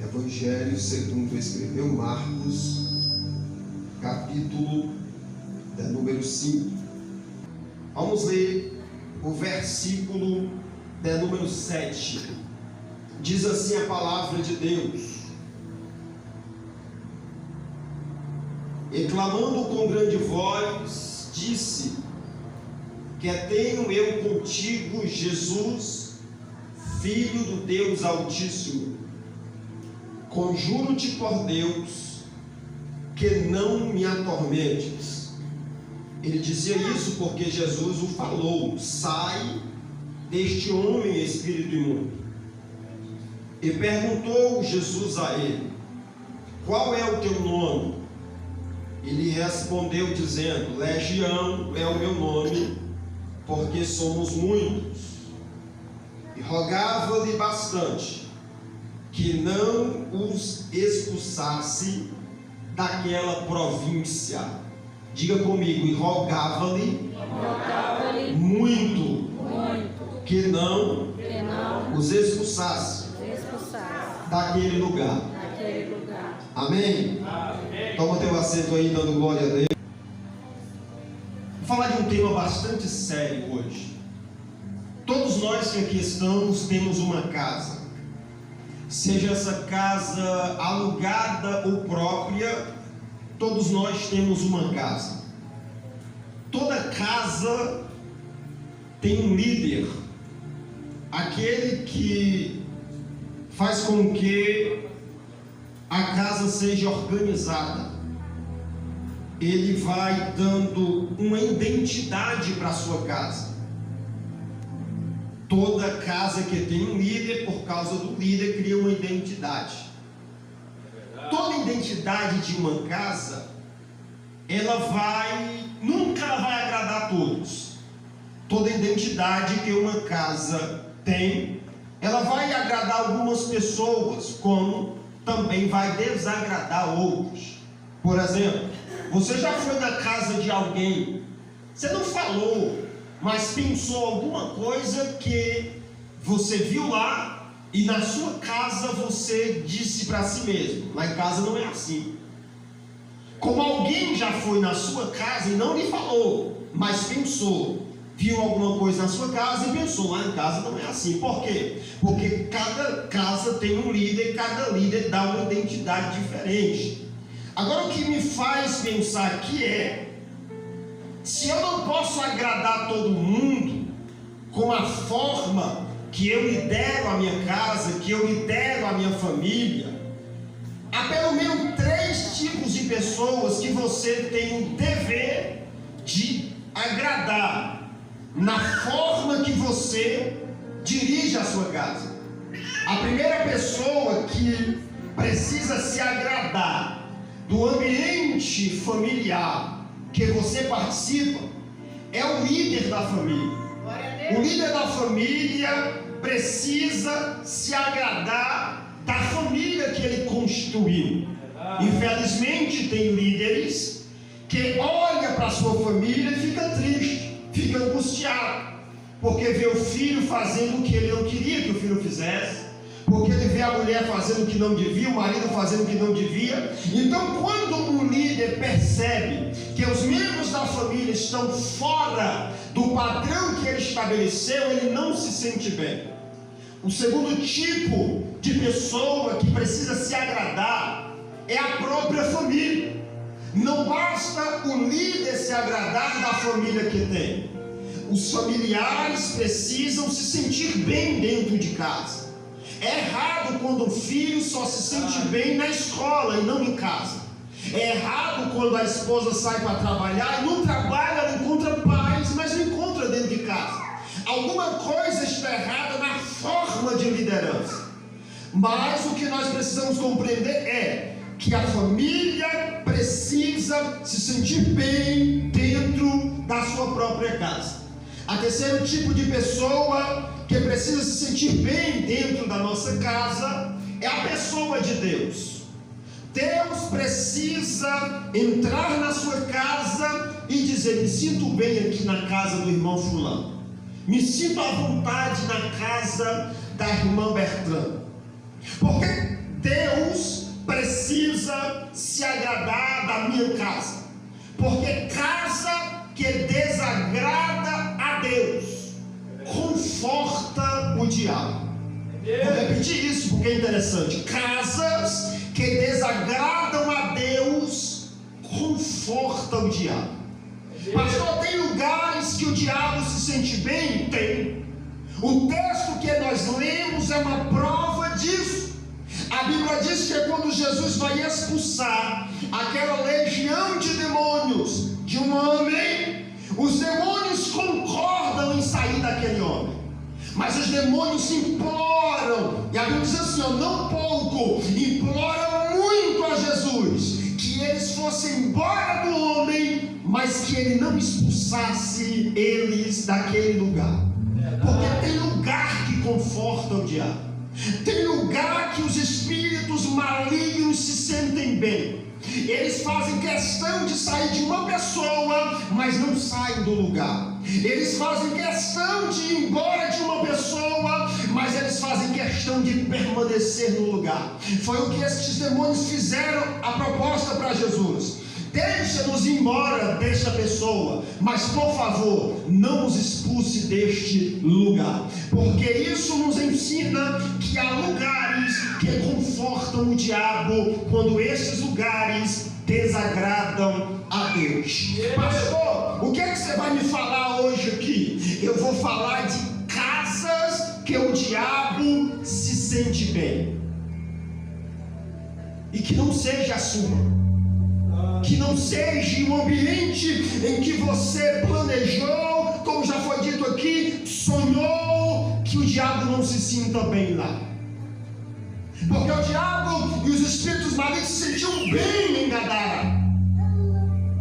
Evangelho segundo escreveu Marcos, capítulo número 5. Vamos ler o versículo número 7. Diz assim a palavra de Deus: e clamando com grande voz, disse: que tenho eu contigo, Jesus, Filho do Deus Altíssimo? Conjuro-te por Deus, que não me atormentes. Ele dizia isso porque Jesus o falou: sai deste homem, espírito imundo. E perguntou Jesus a ele: qual é o teu nome? Ele respondeu dizendo: Legião é o meu nome, porque somos muitos. E rogava-lhe bastante que não os expulsasse daquela província. Diga comigo: e rogava-lhe muito que não os expulsasse daquele lugar. Amém? Toma teu assento aí, dando glória a Deus. Vou falar de um tema bastante sério hoje. Todos nós que aqui estamos temos uma casa. Seja essa casa alugada ou própria, todos nós temos uma casa. Toda casa tem um líder, aquele que faz com que a casa seja organizada. Ele vai dando uma identidade para a sua casa. Toda casa que tem um líder, por causa do líder, cria uma identidade. Toda identidade de uma casa, nunca vai agradar a todos. Toda identidade que uma casa tem, ela vai agradar algumas pessoas, como também vai desagradar outros. Por exemplo, você já foi na casa de alguém, você não falou, mas pensou alguma coisa que você viu lá, e na sua casa você disse para si mesmo: lá em casa não é assim. Como alguém já foi na sua casa e não lhe falou, mas pensou, viu alguma coisa na sua casa e pensou: lá em casa não é assim. Por quê? Porque cada casa tem um líder, e cada líder dá uma identidade diferente. Agora, o que me faz pensar aqui é: se eu não posso agradar todo mundo com a forma que eu lidero a minha casa, que eu lidero a minha família, há pelo menos 3 tipos de pessoas que você tem o dever de agradar na forma que você dirige a sua casa. A primeira pessoa que precisa se agradar do ambiente familiar que você participa é o líder da família. O líder da família precisa se agradar da família que ele constituiu. Infelizmente, tem líderes que olham para a sua família e fica triste, fica angustiado, porque vê o filho fazendo o que ele não queria que o filho fizesse, porque ele vê a mulher fazendo o que não devia, o marido fazendo o que não devia. Então, quando um líder percebe que os membros da família estão fora do padrão que ele estabeleceu, ele não se sente bem. O segundo tipo de pessoa que precisa se agradar é a própria família. Não basta o líder se agradar da família que tem. Os familiares precisam se sentir bem dentro de casa. É errado quando o filho só se sente bem na escola e não em casa. É errado quando a esposa sai para trabalhar e no trabalho ela encontra paz, mas não encontra dentro de casa. Alguma coisa está errada na forma de liderança. Mas o que nós precisamos compreender é que a família precisa se sentir bem dentro da sua própria casa. A terceiro tipo de pessoa que precisa se sentir bem dentro da nossa casa é a pessoa de Deus. Deus precisa entrar na sua casa e dizer: me sinto bem aqui na casa do irmão fulano, me sinto à vontade na casa da irmã Bertrand. Porque Deus precisa se agradar da minha casa, porque casa que desagrada a Deus conforta o diabo. Vou repetir isso porque é interessante. Casas que desagradam a Deus conforta o diabo. Pastor, tem lugares que o diabo se sente bem? Tem. O texto que nós lemos é uma prova disso. A Bíblia diz que quando Jesus vai expulsar aquela legião de demônios de um homem, os demônios concordam em sair daquele homem, mas os demônios imploram, e a Bíblia diz assim, não pouco, imploram muito a Jesus que eles fossem embora do homem, mas que ele não expulsasse eles daquele lugar. Porque tem lugar que conforta o diabo, tem lugar que os espíritos malignos se sentem bem. Eles fazem questão de sair de uma pessoa, mas não saem do lugar. Eles fazem questão de ir embora de uma pessoa, mas eles fazem questão de permanecer no lugar. Foi o que estes demônios fizeram a proposta para Jesus. Deixa-nos ir embora desta pessoa, mas por favor, não nos expulse deste lugar, porque isso nos ensina que há lugares que confortam o diabo quando estes lugares desagradam a Deus. Pastor, o que é que você vai me falar hoje aqui? Eu vou falar de casas que o diabo se sente bem, e que não seja a sua, que não seja um ambiente em que você planejou, como já foi dito aqui, sonhou, que o diabo não se sinta bem lá. Porque o diabo e os espíritos malignos se sentiam bem em Gadara.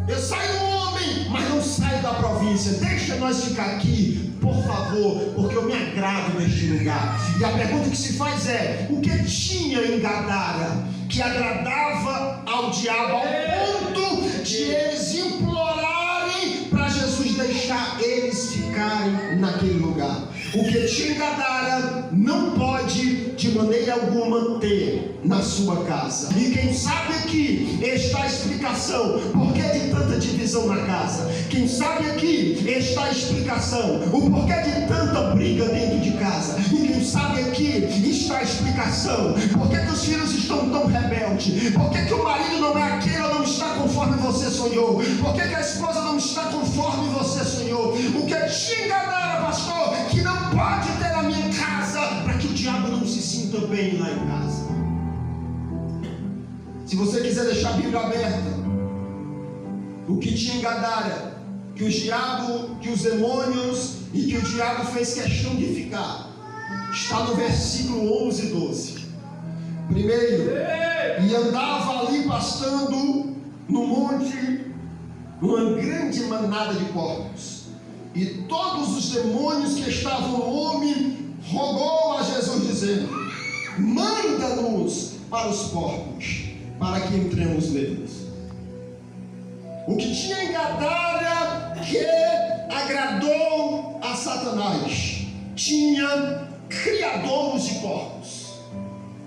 Eu saio do homem, mas não saio da província. Deixa nós ficar aqui, por favor, porque eu me agrado neste lugar. E a pergunta que se faz é: o que tinha em Gadara que agradava ao diabo ao ponto de eles implorarem para Jesus deixar eles ficarem naquele lugar? O que tinha em Gadara não pode de maneira alguma ter na sua casa. E quem sabe aqui está a explicação por que de tanta divisão na casa. Quem sabe aqui está a explicação o porquê de tanta briga dentro de casa. E quem sabe aqui está a explicação por que os filhos estão tão rebeldes, por que o marido não é aquele ou não está conforme você sonhou, por que a esposa não está conforme você sonhou. O que tinha em Gadara, pastor, que não pode ter na minha casa, para que o diabo não se sinta bem lá em casa. Se você quiser deixar a Bíblia aberta, o que tinha em Gadara, que o diabo, que os demônios e que o diabo fez questão de ficar, está no versículo 11 e 12. Primeiro, e andava ali pastando no monte uma grande manada de porcos, e todos os demônios que estavam no homem rogou a Jesus dizendo: manda-nos para os porcos, para que entremos neles. O que tinha em Gadara que agradou a Satanás, tinha criadouros de porcos.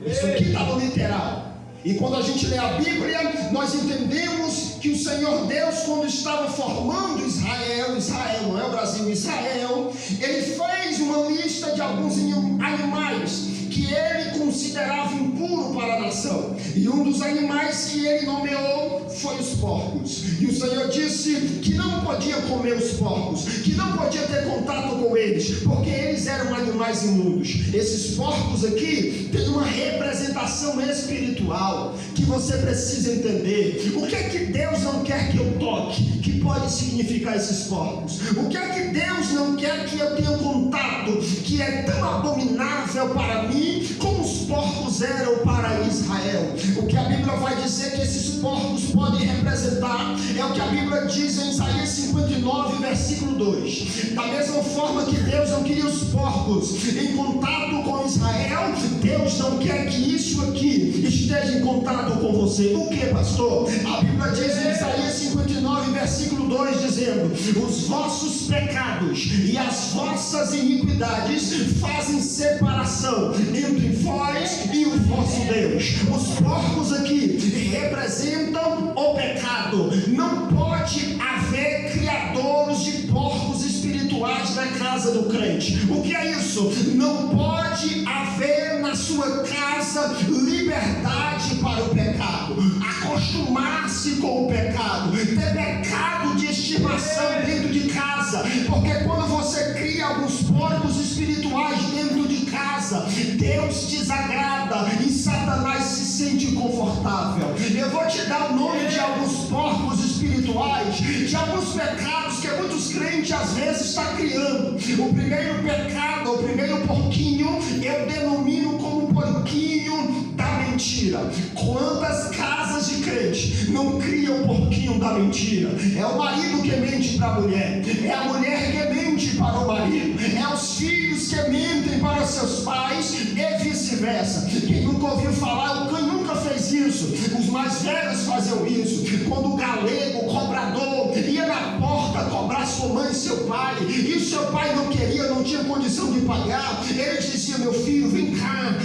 Isso aqui está no literal. E quando a gente lê a Bíblia, nós entendemos que o Senhor Deus, quando estava formando Israel não é o Brasil, Israel, ele fez uma lista de alguns animais que ele considerava impuro para a nação, e um dos animais que ele nomeou foi os porcos. E o Senhor disse que não podia comer os porcos, que não podia ter contato com eles, porque eles eram animais imundos. Esses porcos aqui têm uma representação espiritual que você precisa entender. O que é que Deus não quer que eu toque, que pode significar esses porcos? O que é que Deus não quer que eu tenha contato, que é tão abominável para mim como os porcos eram para Israel? O que a Bíblia vai dizer que esses porcos podem representar é o que a Bíblia diz em Isaías 59, versículo 2. Da mesma forma que Deus não queria os porcos em contato com Israel, Deus não quer que isso aqui esteja em contato com você. O que, pastor? A Bíblia diz em Isaías 59, versículo 2, dizendo: os vossos pecados e as vossas iniquidades fazem separação entre vós e o vosso Deus. Os porcos aqui representam o pecado. Não pode haver criadouros de porcos espirituais na casa do crente. O que é isso? Não pode haver na sua casa liberdade para o pecado, acostumar-se com o pecado, ter pecado de estimação dentro de casa, porque quando você cria alguns porcos espirituais dentro de casa, Deus desagrada e Satanás se sente confortável. Eu vou te dar o nome de alguns porcos espirituais, de alguns pecados que muitos crentes às vezes estão criando. O primeiro pecado, o primeiro porquinho, eu denomino como porquinho da mentira. Quantas casas de crente não criam o porquinho da mentira? É o marido que mente para a mulher, é a mulher que mente para o marido, é os filhos que mentem para seus pais e vice-versa. Quem nunca ouviu falar, quem nunca fez isso? Os mais velhos faziam isso. Quando o galego, o cobrador, ia na porta cobrar sua mãe e seu pai, e o seu pai não queria, não tinha condição de pagar, ele dizia: meu filho, vem cá,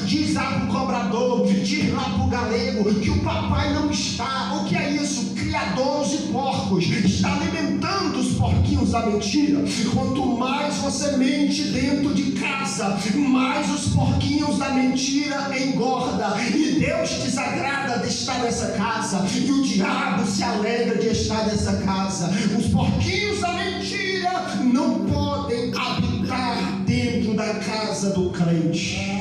diz lá para o cobrador, diz lá para o galego que o papai não está. O que é isso? Criadouros de porcos, está alimentando os porquinhos da mentira. Quanto mais você mente dentro de casa, mais os porquinhos da mentira engorda, e Deus desagrada de estar nessa casa, e o diabo se alegra de estar nessa casa. Os porquinhos da mentira não podem habitar dentro da casa do crente.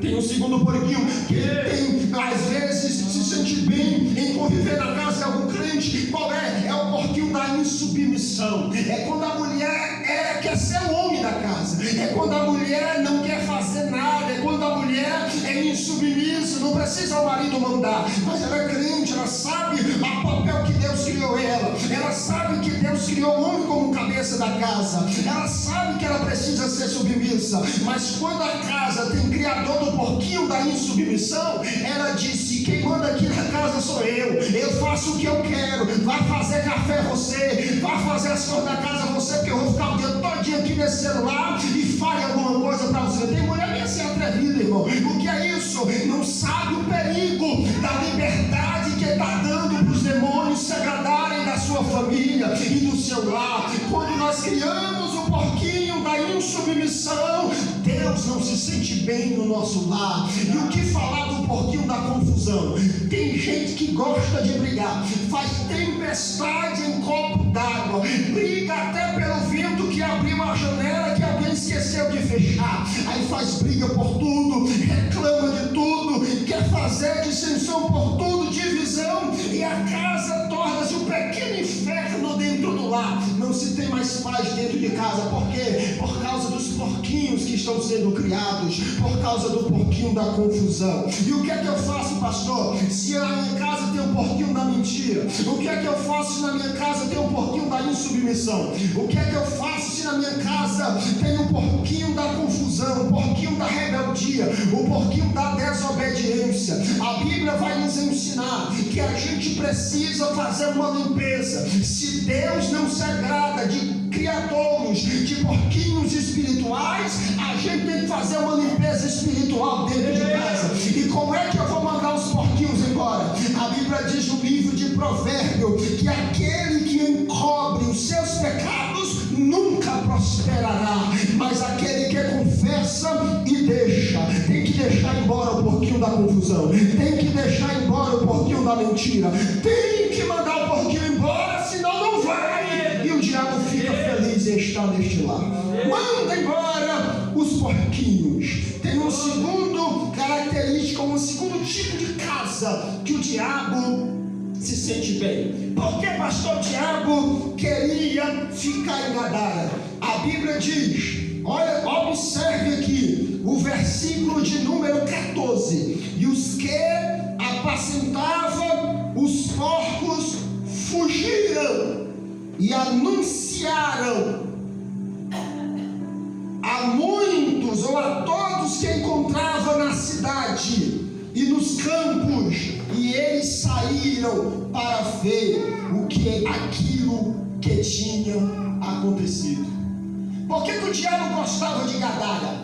Tem um segundo porquinho que tem, às vezes, se sente bem em conviver na casa de algum crente. Qual é? É o porquinho da insubmissão. É quando a mulher quer ser o homem da casa. É quando a mulher não quer fazer nada. É quando a mulher é insubmissa. Não precisa o marido mandar. Mas ela é crente, ela sabe o papel que Deus criou ela. Ela sabe que Deus criou o homem como cabeça da casa. Ela sabe que ela precisa ser submissa. Mas quando a casa tem criador do porquinho da insubmissão, ela disse: quem manda aqui na casa sou eu faço o que eu quero, vai fazer café você, vai fazer as coisas da casa você, porque eu vou ficar o dia todinho aqui nesse celular e fale alguma coisa para você. Tem mulher meio assim atrevida, irmão. O que é isso? Não sabe o perigo da liberdade que está dando para os demônios se agradarem da sua família e do seu lar. Quando nós criamos o porquinho da insubmissão, Deus não se sente bem no nosso lar. E o que falar do porquinho da confusão? Tem gente que gosta de brigar, faz tempestade em copo d'água, briga até pelo vento que abriu a janela que alguém esqueceu de fechar. Aí faz briga por tudo, reclama de tudo, quer fazer dissensão por tudo, divisão, e a casa torna-se um pequeno inferno dentro do lar. Não se tem mais paz dentro de casa. Por quê? Por causa dos porquinhos que estão sendo criados, por causa do porquinho da confusão. E o que é que eu faço, pastor? Se na minha casa tem um porquinho da mentira, o que é que eu faço se na minha casa tem um porquinho da insubmissão? O que é que eu faço se na minha casa tem um porquinho da confusão, o porquinho da rebeldia, o porquinho da desobediência? A Bíblia vai nos ensinar que a gente precisa fazer uma limpeza. Se Deus não se agrada de criadouros, de porquinhos espirituais, a gente tem que fazer uma limpeza espiritual dentro de casa. E como é que eu vou mandar os porquinhos embora? A Bíblia diz no livro de Provérbios que aquele que encobre os seus pecados nunca prosperará, mas aquele que confessa e deixa. Tem que deixar embora o porquinho da confusão, tem que deixar embora o porquinho da mentira, tem que mandar o porquinho embora, senão não vai, e o diabo fica feliz em estar neste lar. Manda embora os porquinhos. Tem um segundo característica, um segundo tipo de casa que o diabo se sente bem. Por que pastor Tiago queria ficar em Gadara? A Bíblia diz, olha, observe aqui o versículo de número 14: e os que apacentavam os porcos fugiram e anunciaram a muitos ou a todos que encontravam na cidade e nos campos, e eles saíram para ver aquilo que tinha acontecido. Por que o diabo gostava de Gadara?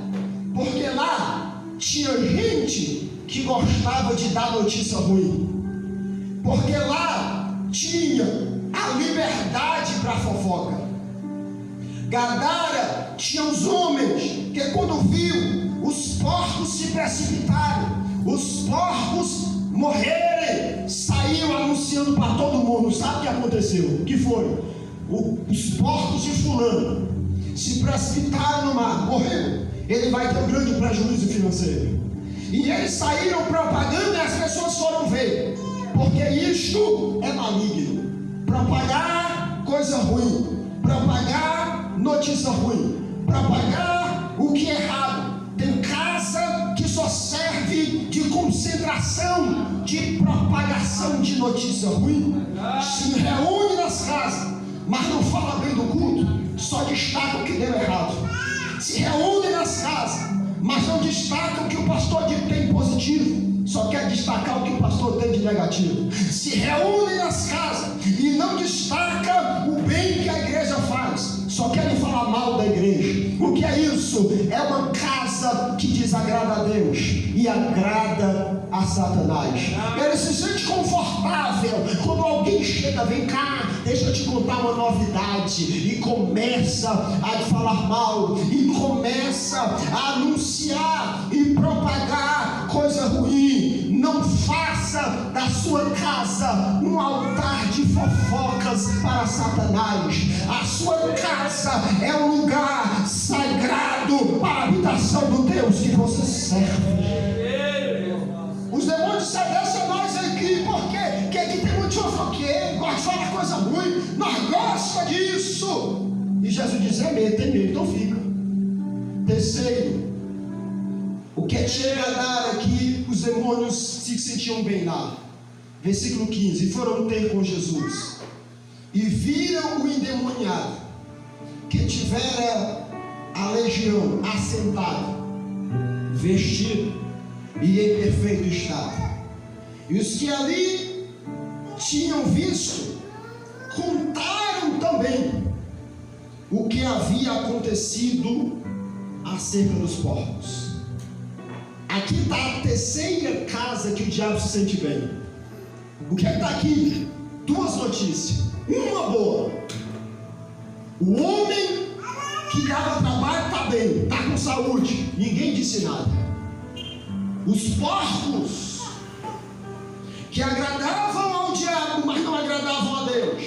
Porque lá tinha gente que gostava de dar notícia ruim, porque lá tinha a liberdade para fofoca. Gadara tinha os homens que, quando viu os porcos se precipitarem, os porcos morrerem, saíam anunciando para todo mundo. Sabe o que aconteceu? O que foi? Os porcos de fulano se precipitaram no mar, morreu. Ele vai ter um grande prejuízo financeiro. E eles saíram propagando e as pessoas foram ver, porque isto é maligno. Propagar coisa ruim, propagar notícia ruim, propagar o que é errado. Tem casa que só serve de concentração, de propagação de notícia ruim. Se reúne nas casas, mas não fala bem do culto, só destaca o que deu errado. Se reúne nas casas, mas não destaca o que o pastor tem positivo, só quer destacar o que o pastor tem de negativo. Se reúne nas casas e não destaca o bem que a igreja faz, só querem falar mal da igreja. O que é isso? É uma casa que desagrada a Deus e agrada a Satanás. Ele se sente confortável quando alguém chega, vem cá, deixa eu te contar uma novidade, e começa a falar mal, e começa a anunciar e propagar coisa ruim. Não faça da sua casa um altar de fofocas para Satanás. A sua casa é um lugar sagrado para a habitação do Deus que você serve. Os demônios se descem a nós aqui, porque aqui tem muito fofoqueiro, gosta de falar coisa ruim, nós gostamos disso. E Jesus diz: é medo, tem medo, então fica. Terceiro, o que tinha Gadara aqui, os demônios se sentiam bem lá. Versículo 15: e foram ter com Jesus, e viram o endemoniado, que tivera a legião assentado, vestido e em perfeito estado. E os que ali tinham visto contaram também o que havia acontecido acerca dos porcos. Aqui está a terceira casa que o diabo se sente bem. O que está aqui? Duas notícias. Uma boa: o homem que dava trabalho está bem, está com saúde, ninguém disse nada. Os porcos que agradavam ao diabo, mas não agradavam a Deus,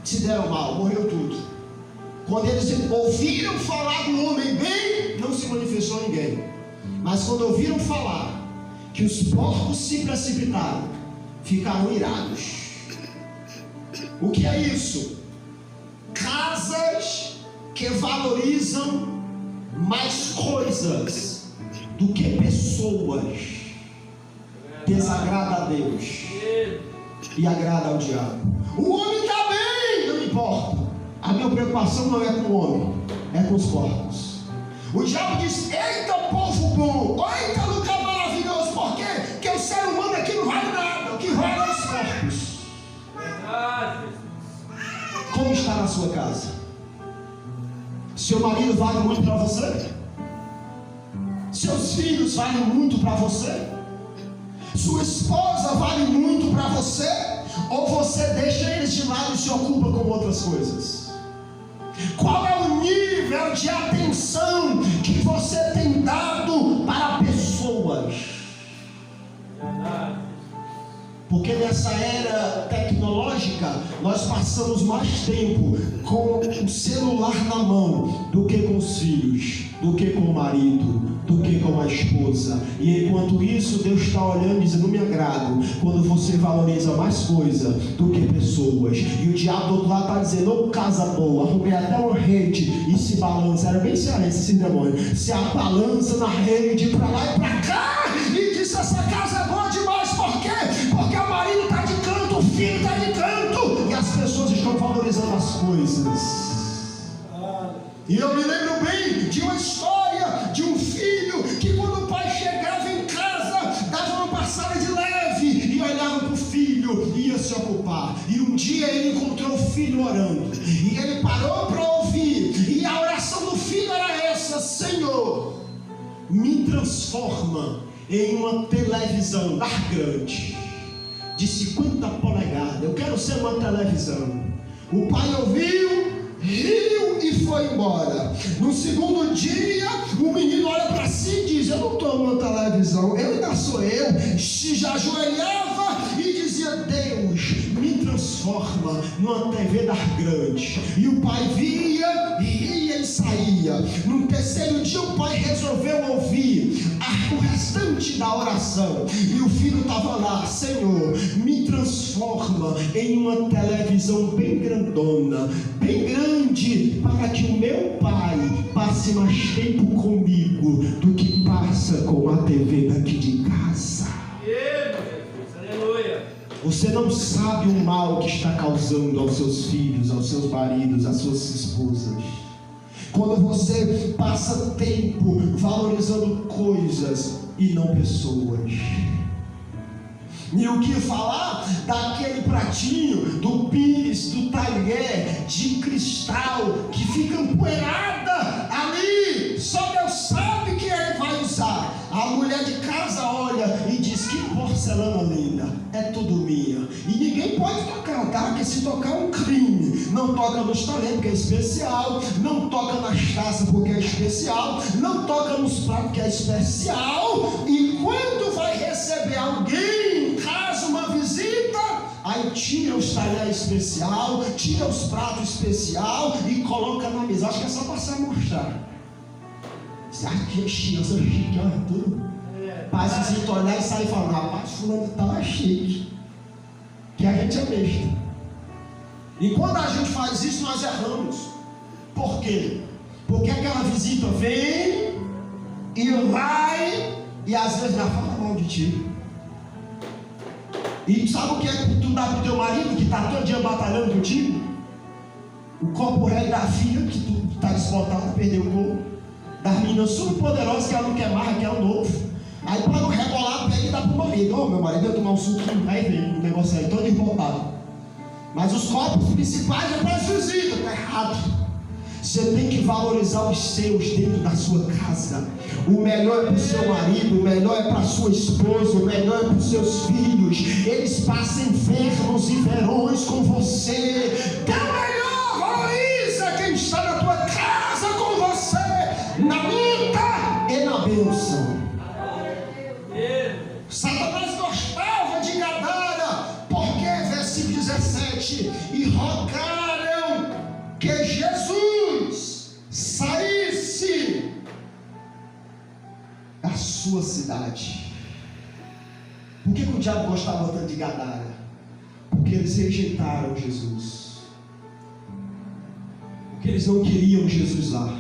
se deram mal, morreu tudo. Quando eles ouviram falar do homem bem, não se manifestou ninguém. Mas quando ouviram falar que os porcos se precipitaram, ficaram irados. O que é isso? Casas que valorizam mais coisas do que pessoas, desagrada a Deus e agrada ao diabo. O homem está bem, não importa. A minha preocupação não é com o homem, é com os porcos. O diabo diz: eita povo bom, eita lugar maravilhoso. Por quê? Porque o ser humano aqui não vale nada, o que vale é os porcos. Como está na sua casa? Seu marido vale muito para você? Seus filhos valem muito para você? Sua esposa vale muito para você? Ou você deixa eles de lado e se ocupa com outras coisas? Qual é o nível de atenção que você tem dado para pessoas? Porque nessa era tecnológica, nós passamos mais tempo com o celular na mão do que com os filhos, do que com o marido, do que com a esposa. E enquanto isso, Deus está olhando e dizendo: não me agrado quando você valoriza mais coisa do que pessoas. E o diabo do outro lado está dizendo: ô casa boa, arrumei até uma rede e se balança. Era bem cearense esse demônio. Se abalança na rede para lá e para cá e diz: essa casa é boa demais. Por quê? Porque o marido está de canto, o filho está de canto, e as pessoas estão valorizando as coisas. E eu me lembro bem de uma história de um filho que, quando o pai chegava em casa, dava uma passada de leve e olhava para o filho e ia se ocupar. E um dia ele encontrou o filho orando, e ele parou para ouvir, e a oração do filho era essa: Senhor, me transforma em uma televisão grande, de 50 polegadas. Eu quero ser uma televisão. O pai ouviu, riu e foi embora. No segundo dia, o menino olha para si e diz: eu não estou numa televisão, eu ainda sou eu. Se ajoelhava e dizia: Deus, me transforma numa TV grande. E o pai via, ria e saía. No terceiro dia, o pai resolveu ouvir o restante da oração. E o filho estava lá: Senhor, me transforma em uma televisão bem grandona, bem grande, para que o meu pai passe mais tempo comigo do que passa com a TV daqui de casa. Aleluia. Você não sabe o mal que está causando aos seus filhos, aos seus maridos, às suas esposas. Quando você passa tempo valorizando coisas e não pessoas. E o que falar daquele pratinho, do pires, do talher de cristal que fica empoeirada ali? Só Deus sabe que ele vai usar. A mulher de casa olha e diz: que porcelana linda, é tudo minha. E ninguém pode tocar, tá? Porque se tocar é um crime. Não toca nos talheres porque é especial, não toca nas taças porque é especial, não toca nos pratos porque é especial. E quando vai receber alguém em casa, uma visita, aí tira os talheres especial, tira os pratos especial e coloca na mesa. Acho que é só passar a mostrar. Você acha que é chique, olha tudo. Passa visita olhar e sai falando: rapaz, fulano de tal é chique. Que a gente é besta. E quando a gente faz isso, nós erramos. Por quê? Porque aquela visita vem e vai, e às vezes já fala mal de ti. E sabe o que é que tu dá pro teu marido que está todo dia batalhando contigo? O copo rei da filha que tu está desbotado, perdeu o gol. Das meninas super poderosas que ela não quer mais, quer o novo. Aí para não rebolar, pega e dá pro marido: ô, meu marido, eu tomar um suquinho, aí vem o negócio aí, todo desbotado. Mas os copos principais é para as visitas, tá errado. Você tem que valorizar os seus dentro da sua casa. O melhor é para o seu marido, o melhor é para a sua esposa, o melhor é para os seus filhos. Eles passam invernos e verões com você. Dá melhor, valoriza quem está na tua casa com você, na luta e na bênção. Satanás gostava de Gadara, porque, versículo 17, e rogaram que Jesus saísse da sua cidade. Por que o diabo gostava tanto de Gadara? Porque eles rejeitaram Jesus. Porque eles não queriam Jesus lá.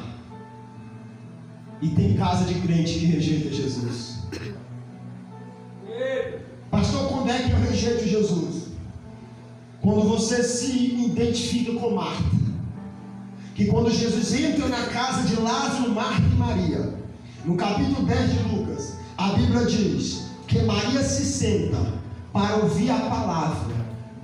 E tem casa de crente que rejeita Jesus. Pastor, quando é que eu rejeito Jesus? Quando você se identifica com Marta. Que quando Jesus entra na casa de Lázaro, Marta e Maria, no capítulo 10 de Lucas, a Bíblia diz que Maria se senta para ouvir a palavra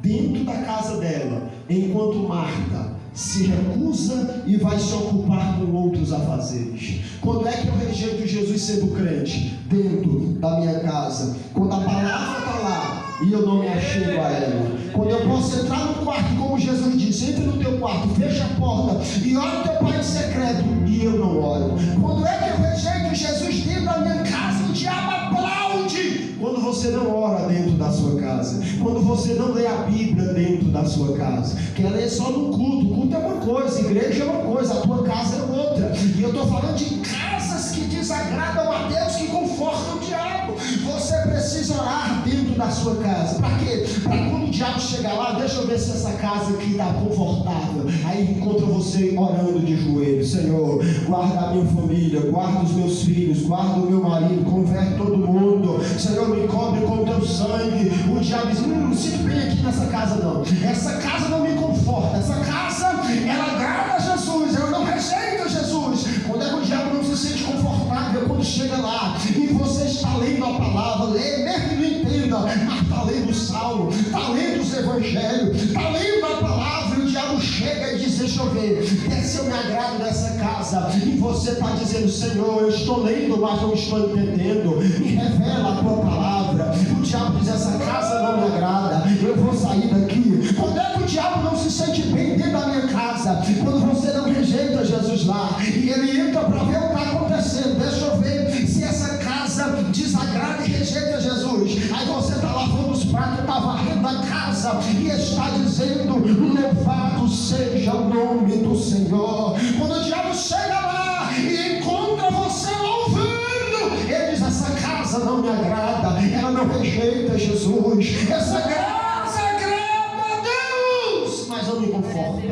dentro da casa dela, enquanto Marta se recusa e vai se ocupar com outros afazeres. Quando é que eu rejeito Jesus sendo crente? Dentro da minha casa. Quando a palavra está lá e eu não me achego a ela. Quando eu posso entrar no quarto, como Jesus disse: entra no teu quarto, fecha a porta e ora o teu pai em secreto, e eu não oro. Quando é que eu rejeito Jesus dentro da minha casa? O diabo aplaude. Quando você não ora dentro da sua casa, quando você não lê a Bíblia dentro da sua casa, quer ler só no culto. O culto é uma coisa, igreja é uma coisa, a tua casa é outra. E eu estou falando de casas que desagradam a Deus, que confortam o diabo. Você precisa orar dentro da sua casa. Para quê? Para quando o diabo chegar lá, deixa eu ver se essa casa aqui está confortável. Aí encontra você orando de joelho: Senhor, guarda a minha família, guarda os meus filhos, guarda o meu marido, converte todo mundo. Senhor, me cobre com o teu sangue. O diabo diz: não sinto bem aqui nessa casa não. Essa casa não me conforta. Essa casa, ela agrada a Jesus. Eu não rejeito Jesus. Quando é que o diabo não se sente confortável? Quando chega lá e você está lendo a palavra, lê, mesmo que não entenda, mas está lendo o Salmo, está lendo os evangelhos, está lendo a palavra, e o diabo chega e diz: deixa eu ver, se eu me agrado dessa casa, e você está dizendo, Senhor, eu estou lendo, mas não estou entendendo, me revela a tua palavra. O diabo diz, essa casa não me agrada, eu vou sair daqui. Quando é que o diabo não se sente bem dentro da minha casa? Quando você não rejeita Jesus lá, e ele entra para ver o que está acontecendo. Deixa eu ver se essa casa desagrada e rejeita Jesus. Aí você está lavando os pratos, está varrendo a casa e está dizendo, louvado seja o nome do Senhor. Quando o diabo chega lá e encontra você louvando, ele diz, essa casa não me agrada, ela não rejeita Jesus, essa casa agrada a Deus, mas eu me conformo.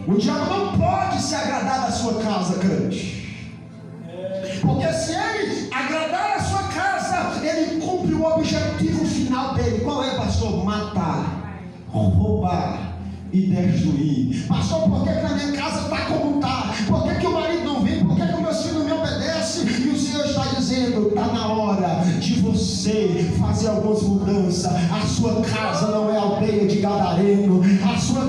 O diabo não pode se agradar da sua casa, crente, porque se ele agradar a sua casa, ele cumpre o objetivo final dele. Qual é, pastor? Matar, roubar e destruir. Pastor, por que na minha casa está como está? Por que o marido não vem? Por que o meu filho não me obedece? E o Senhor está dizendo, está na hora de você fazer algumas mudanças. A sua casa não é aldeia de gadareno, a sua